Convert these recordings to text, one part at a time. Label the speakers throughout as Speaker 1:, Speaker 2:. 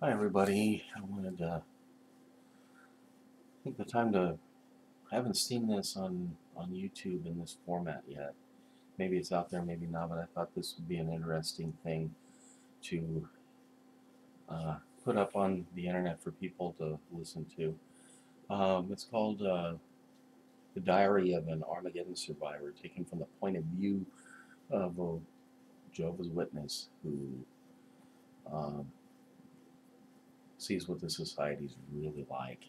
Speaker 1: Hi everybody. I wanted to take the time to. I haven't seen this on YouTube in this format yet. Maybe it's out there, maybe not. But I thought this would be an interesting thing to put up on the internet for people to listen to. It's called "The Diary of an Armageddon Survivor," taken from the point of view of a Jehovah's Witness who um, sees what the society's really like.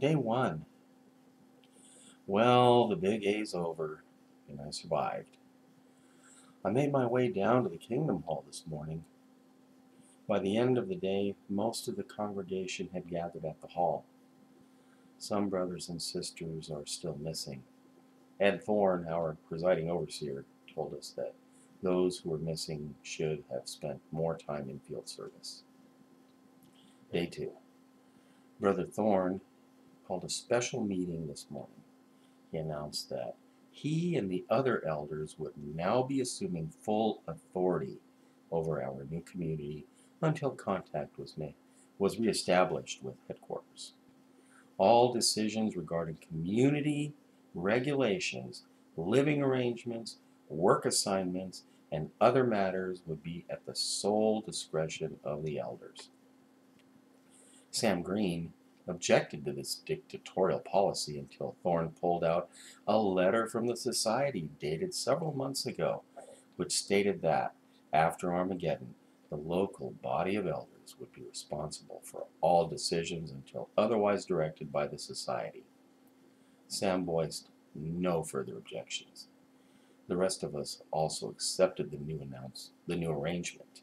Speaker 1: Day one. Well, the big A's over, and I survived. I made my way down to the Kingdom Hall this morning. By the end of the day, most of the congregation had gathered at the hall. Some brothers and sisters are still missing. Ed Thorne, our presiding overseer, told us that those who were missing should have spent more time in field service. Day two. Brother Thorne called a special meeting this morning. He announced that he and the other elders would now be assuming full authority over our new community until contact was reestablished with headquarters. All decisions regarding community regulations, living arrangements, work assignments, and other matters would be at the sole discretion of the elders. Sam Green objected to this dictatorial policy until Thorne pulled out a letter from the society dated several months ago, which stated that, after Armageddon, the local body of elders would be responsible for all decisions until otherwise directed by the society. Sam voiced no further objections. The rest of us also accepted the new arrangement.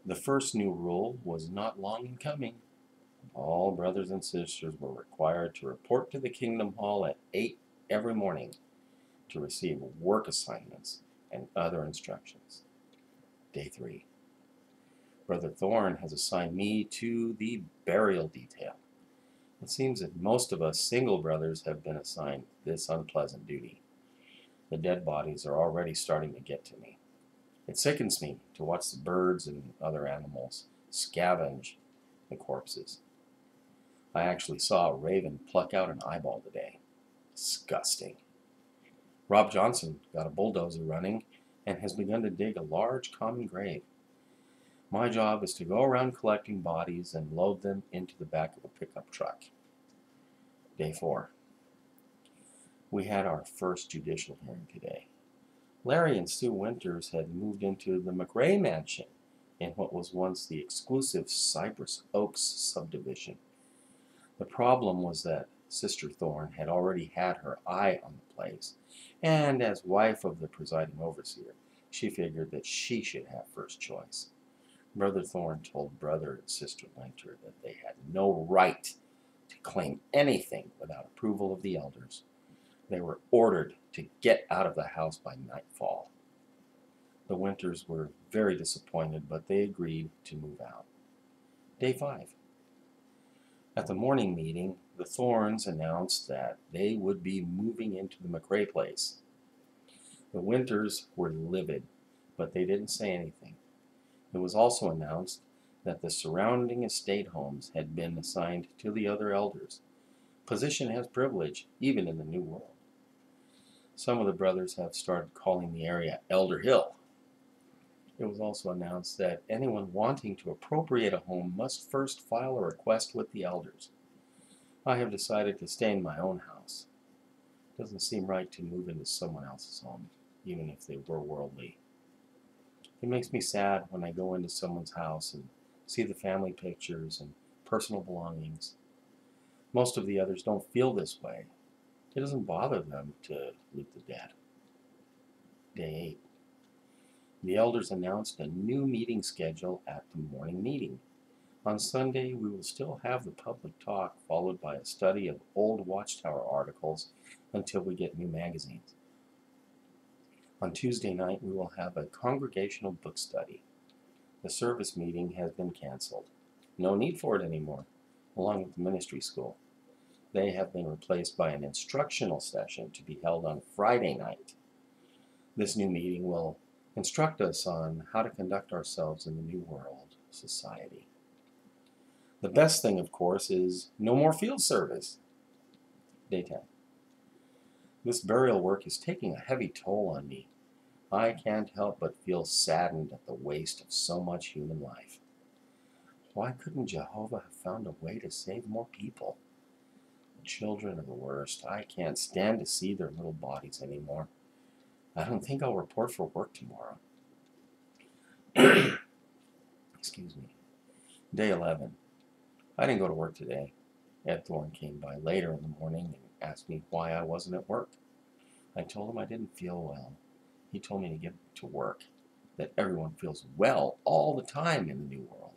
Speaker 1: The first new rule was not long in coming. All brothers and sisters were required to report to the Kingdom Hall at 8 every morning to receive work assignments and other instructions. Day 3. Brother Thorne has assigned me to the burial detail. It seems that most of us single brothers have been assigned this unpleasant duty. The dead bodies are already starting to get to me. It sickens me to watch the birds and other animals scavenge the corpses. I actually saw a raven pluck out an eyeball today. Disgusting. Rob Johnson got a bulldozer running and has begun to dig a large common grave. My job is to go around collecting bodies and load them into the back of a pickup truck. Day 4. We had our first judicial hearing today. Larry and Sue Winters had moved into the McRae mansion in what was once the exclusive Cypress Oaks subdivision. The problem was that Sister Thorne had already had her eye on the place, and as wife of the presiding overseer, she figured that she should have first choice. Brother Thorne told Brother and Sister Winter that they had no right to claim anything without approval of the elders. They were ordered to get out of the house by nightfall. The Winters were very disappointed, but they agreed to move out. Day 5. At the morning meeting, the Thornes announced that they would be moving into the McRae place. The Winters were livid, but they didn't say anything. It was also announced that the surrounding estate homes had been assigned to the other elders. Position has privilege, even in the New World. Some of the brothers have started calling the area Elder Hill. It was also announced that anyone wanting to appropriate a home must first file a request with the elders. I have decided to stay in my own house. It doesn't seem right to move into someone else's home, even if they were worldly. It makes me sad when I go into someone's house and see the family pictures and personal belongings. Most of the others don't feel this way. It doesn't bother them to loot the dead. Day 8. The elders announced a new meeting schedule at the morning meeting. On Sunday, we will still have the public talk, followed by a study of old Watchtower articles until we get new magazines. On Tuesday night, we will have a congregational book study. The service meeting has been canceled. No need for it anymore, along with the ministry school. They have been replaced by an instructional session to be held on Friday night. This new meeting will instruct us on how to conduct ourselves in the new world. society. The best thing, of course, is no more field service. Day 10. This burial work is taking a heavy toll on me. I can't help but feel saddened at the waste of so much human life. Why couldn't Jehovah have found a way to save more people? The children are the worst. I can't stand to see their little bodies anymore. I don't think I'll report for work tomorrow. Excuse me. Day 11. I didn't go to work today. Ed Thorne came by later in the morning and asked me why I wasn't at work. I told him I didn't feel well. He told me to get to work, that everyone feels well all the time in the new world.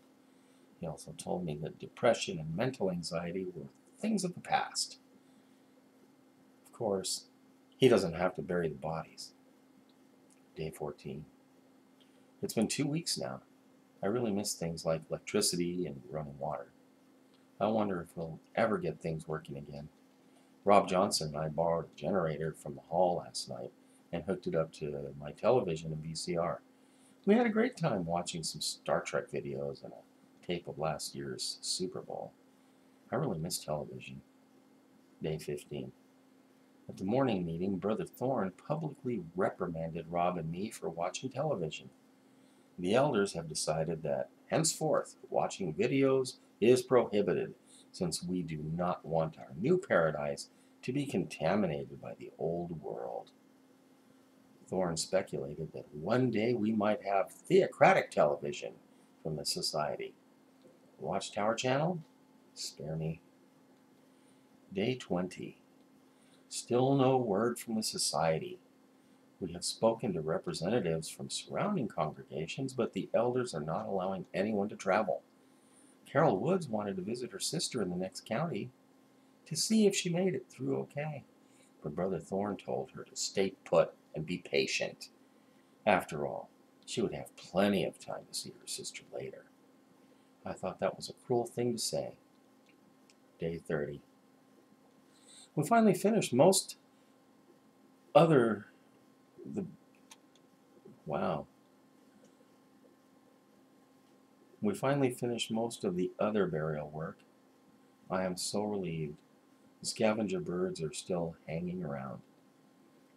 Speaker 1: He also told me that depression and mental anxiety were things of the past. Of course, he doesn't have to bury the bodies. Day 14. It's been 2 weeks now. I really miss things like electricity and running water. I wonder if we'll ever get things working again. Rob Johnson and I borrowed a generator from the hall last night and hooked it up to my television and VCR. We had a great time watching some Star Trek videos and a tape of last year's Super Bowl. I really miss television. Day 15. At the morning meeting, Brother Thorne publicly reprimanded Rob and me for watching television. The elders have decided that, henceforth, watching videos is prohibited, since we do not want our new paradise to be contaminated by the old world. Thorne speculated that one day we might have theocratic television from the society. Watchtower channel? Spare me. Day 20. Still no word from the society. We have spoken to representatives from surrounding congregations, but the elders are not allowing anyone to travel. Carol Woods wanted to visit her sister in the next county to see if she made it through okay, but Brother Thorne told her to stay put and be patient. After all, she would have plenty of time to see her sister later. I thought that was a cruel thing to say. Day 30. We finally finished most other... We finally finished most of the other burial work. I am so relieved. The scavenger birds are still hanging around.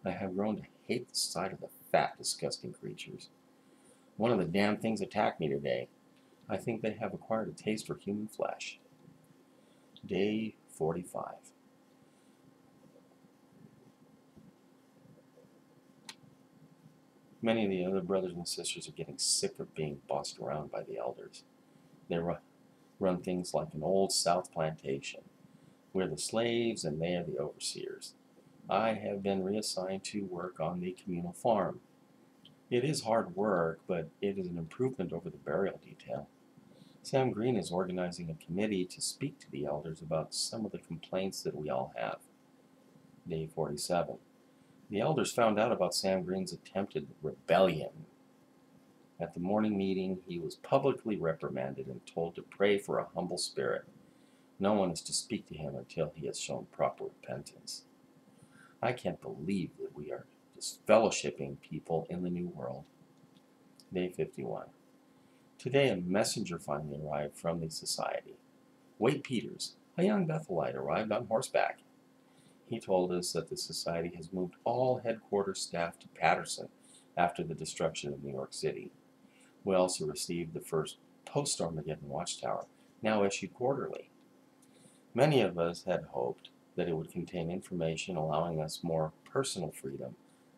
Speaker 1: I have grown to hate the sight of the fat, disgusting creatures. One of the damn things attacked me today. I think they have acquired a taste for human flesh. Day 45. Many of the other brothers and sisters are getting sick of being bossed around by the elders. They run things like an old South plantation. We're the slaves and they are the overseers. I have been reassigned to work on the communal farm. It is hard work, but it is an improvement over the burial detail. Sam Green is organizing a committee to speak to the elders about some of the complaints that we all have. Day 47. The elders found out about Sam Green's attempted rebellion. At the morning meeting, he was publicly reprimanded and told to pray for a humble spirit. No one is to speak to him until he has shown proper repentance. I can't believe that we are just fellowshipping people in the new world. Day 51. Today, a messenger finally arrived from the society. Wade Peters, a young Bethelite, arrived on horseback. He told us that the society has moved all headquarters staff to Patterson after the destruction of New York City. We also received the first post-Armageddon Watchtower, now issued quarterly. Many of us had hoped that it would contain information allowing us more personal freedom,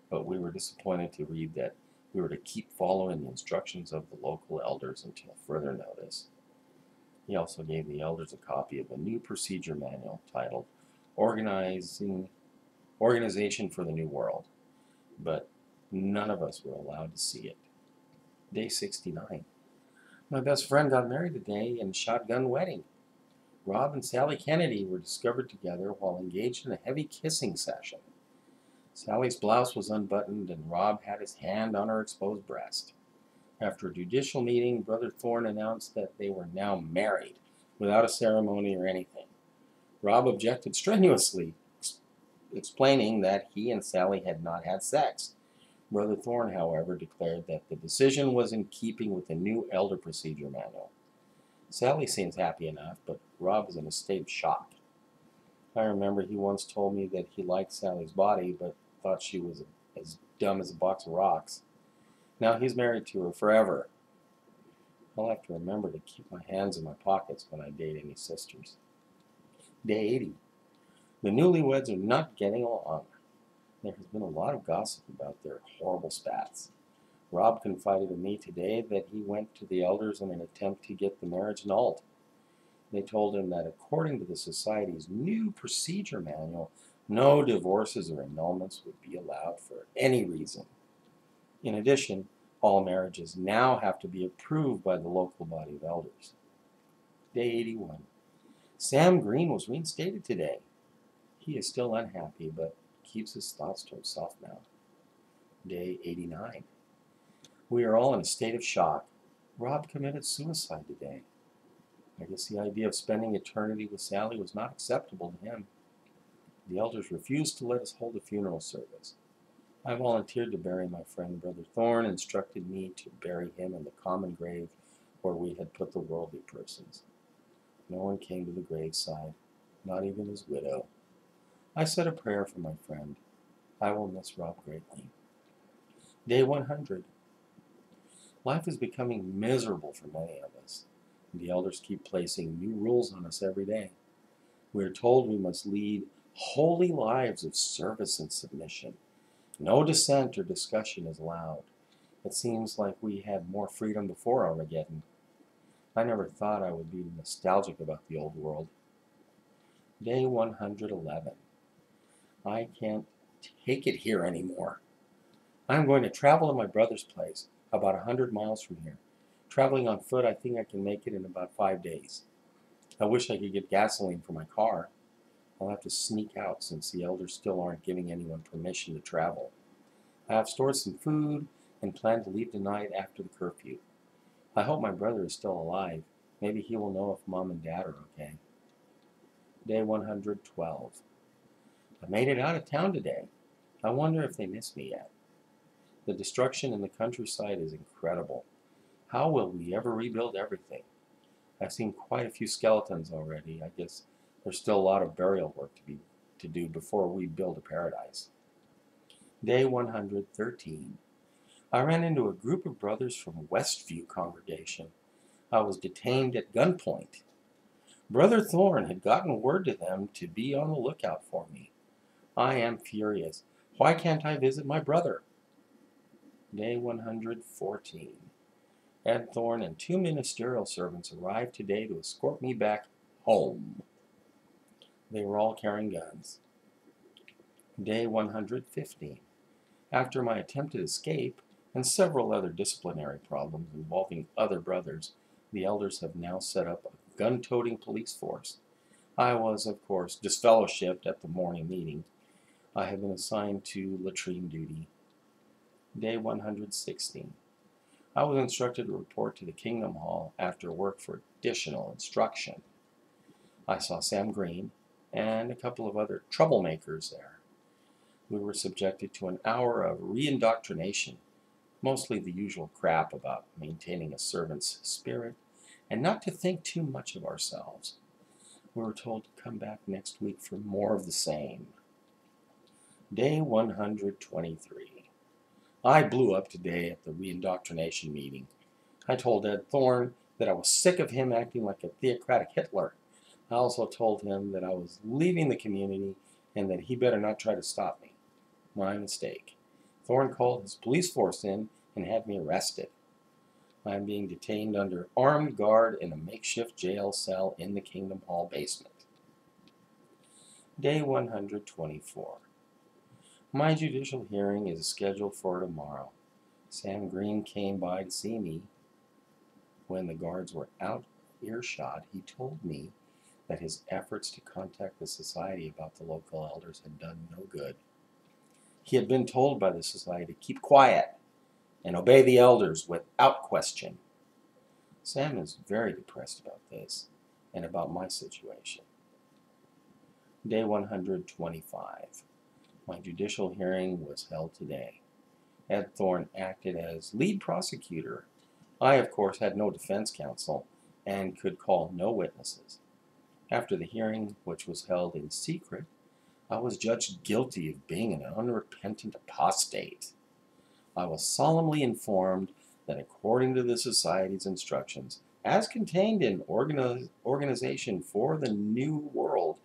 Speaker 1: but we were disappointed to read that we were to keep following the instructions of the local elders until further notice. He also gave the elders a copy of a new procedure manual titled Organization for the New World, but none of us were allowed to see it. Day 69. My best friend got married today in a shotgun wedding. Rob and Sally Kennedy were discovered together while engaged in a heavy kissing session. Sally's blouse was unbuttoned and Rob had his hand on her exposed breast. After a judicial meeting, Brother Thorne announced that they were now married, without a ceremony or anything. Rob objected strenuously, explaining that he and Sally had not had sex. Brother Thorne, however, declared that the decision was in keeping with the new elder procedure manual. Sally seems happy enough, but Rob is in a state of shock. I remember he once told me that he liked Sally's body, but thought she was as dumb as a box of rocks. Now he's married to her forever. I'll have to remember to keep my hands in my pockets when I date any sisters. Day 80. The newlyweds are not getting along. There has been a lot of gossip about their horrible spats. Rob confided to me today that he went to the elders in an attempt to get the marriage annulled. They told him that according to the society's new procedure manual, no divorces or annulments would be allowed for any reason. In addition, all marriages now have to be approved by the local body of elders. Day 81. Sam Green was reinstated today. He is still unhappy, but keeps his thoughts to himself now. Day 89. We are all in a state of shock. Rob committed suicide today. I guess the idea of spending eternity with Sally was not acceptable to him. The elders refused to let us hold a funeral service. I volunteered to bury my friend Brother Thorne, instructed me to bury him in the common grave where we had put the worldly persons. No one came to the graveside, not even his widow. I said a prayer for my friend. I will miss Rob greatly. Day 100. Life is becoming miserable for many of us. The elders keep placing new rules on us every day. We are told we must lead holy lives of service and submission. No dissent or discussion is allowed. It seems like we had more freedom before Armageddon. I never thought I would be nostalgic about the old world. Day 111. I can't take it here anymore. I'm going to travel to my brother's place, about 100 miles from here. Traveling on foot, I think I can make it in about 5 days. I wish I could get gasoline for my car. I'll have to sneak out since the elders still aren't giving anyone permission to travel. I have stored some food and plan to leave tonight after the curfew. I hope my brother is still alive. Maybe he will know if Mom and Dad are okay. Day 112. I made it out of town today. I wonder if they miss me yet. The destruction in the countryside is incredible. How will we ever rebuild everything? I've seen quite a few skeletons already. I guess there's still a lot of burial work to do before we build a paradise. Day 113. I ran into a group of brothers from Westview congregation. I was detained at gunpoint. Brother Thorne had gotten word to them to be on the lookout for me. I am furious. Why can't I visit my brother? Day 114. Ed Thorne and 2 ministerial servants arrived today to escort me back home. They were all carrying guns. Day 115. After my attempted escape and several other disciplinary problems involving other brothers, the elders have now set up a gun-toting police force. I was, of course, disfellowshipped at the morning meeting. I have been assigned to latrine duty. Day 116. I was instructed to report to the Kingdom Hall after work for additional instruction. I saw Sam Green and a couple of other troublemakers there. We were subjected to an hour of re-indoctrination, mostly the usual crap about maintaining a servant's spirit and not to think too much of ourselves. We were told to come back next week for more of the same. Day 123. I blew up today at the re-indoctrination meeting. I told Ed Thorne that I was sick of him acting like a theocratic Hitler. I also told him that I was leaving the community and that he better not try to stop me. My mistake. Thorne called his police force in and had me arrested. I am being detained under armed guard in a makeshift jail cell in the Kingdom Hall basement. Day 124. My judicial hearing is scheduled for tomorrow. Sam Green came by to see me. When the guards were out of earshot, he told me that his efforts to contact the society about the local elders had done no good. He had been told by the society to keep quiet and obey the elders without question. Sam is very depressed about this and about my situation. Day 125. My judicial hearing was held today. Ed Thorne acted as lead prosecutor. I, of course, had no defense counsel and could call no witnesses. After the hearing, which was held in secret, I was judged guilty of being an unrepentant apostate. I was solemnly informed that according to the Society's instructions, as contained in Organization for the New World,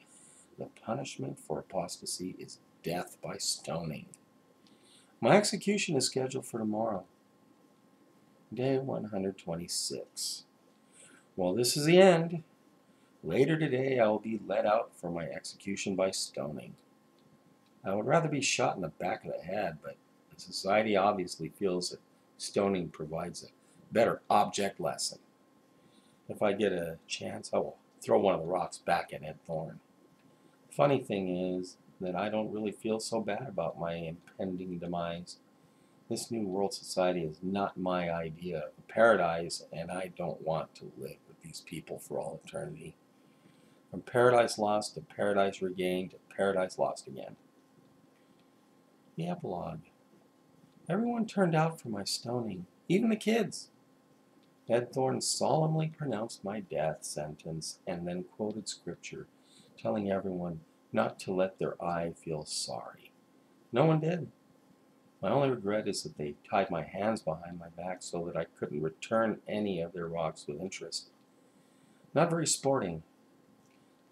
Speaker 1: the punishment for apostasy is death by stoning. My execution is scheduled for tomorrow, day 126. Well, this is the end. Later today, I will be led out for my execution by stoning. I would rather be shot in the back of the head, but the Society obviously feels that stoning provides a better object lesson. If I get a chance, I will throw one of the rocks back at Ed Thorne. Funny thing is that I don't really feel so bad about my impending demise. This New World Society is not my idea of a paradise, and I don't want to live with these people for all eternity. From paradise lost to paradise regained to paradise lost again. The epilogue. Everyone turned out for my stoning, even the kids. Ed Thorne solemnly pronounced my death sentence and then quoted scripture, telling everyone not to let their eye feel sorry. No one did. My only regret is that they tied my hands behind my back so that I couldn't return any of their rocks with interest. Not very sporting.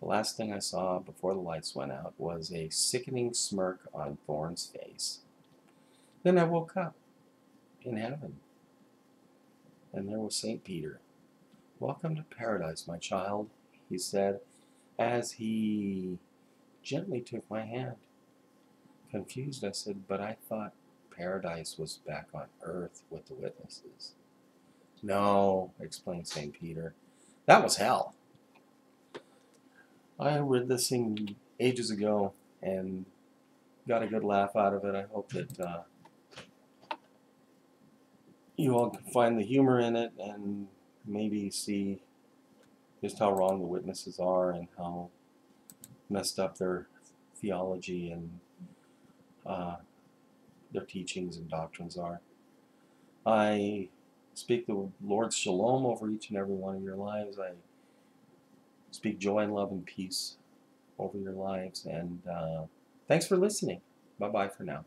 Speaker 1: The last thing I saw before the lights went out was a sickening smirk on Thorne's face. Then I woke up in heaven, and there was St. Peter. "Welcome to paradise, my child," he said, as he gently took my hand. Confused, I said, "But I thought paradise was back on earth with the witnesses." "No," explained St. Peter, "that was hell. I read this thing ages ago and got a good laugh out of it. I hope that you all can find the humor in it and maybe see just how wrong the witnesses are and how messed up their theology and their teachings and doctrines are. I speak the Lord's shalom over each and every one of your lives. I speak joy and love and peace over your lives. And thanks for listening. Bye-bye for now.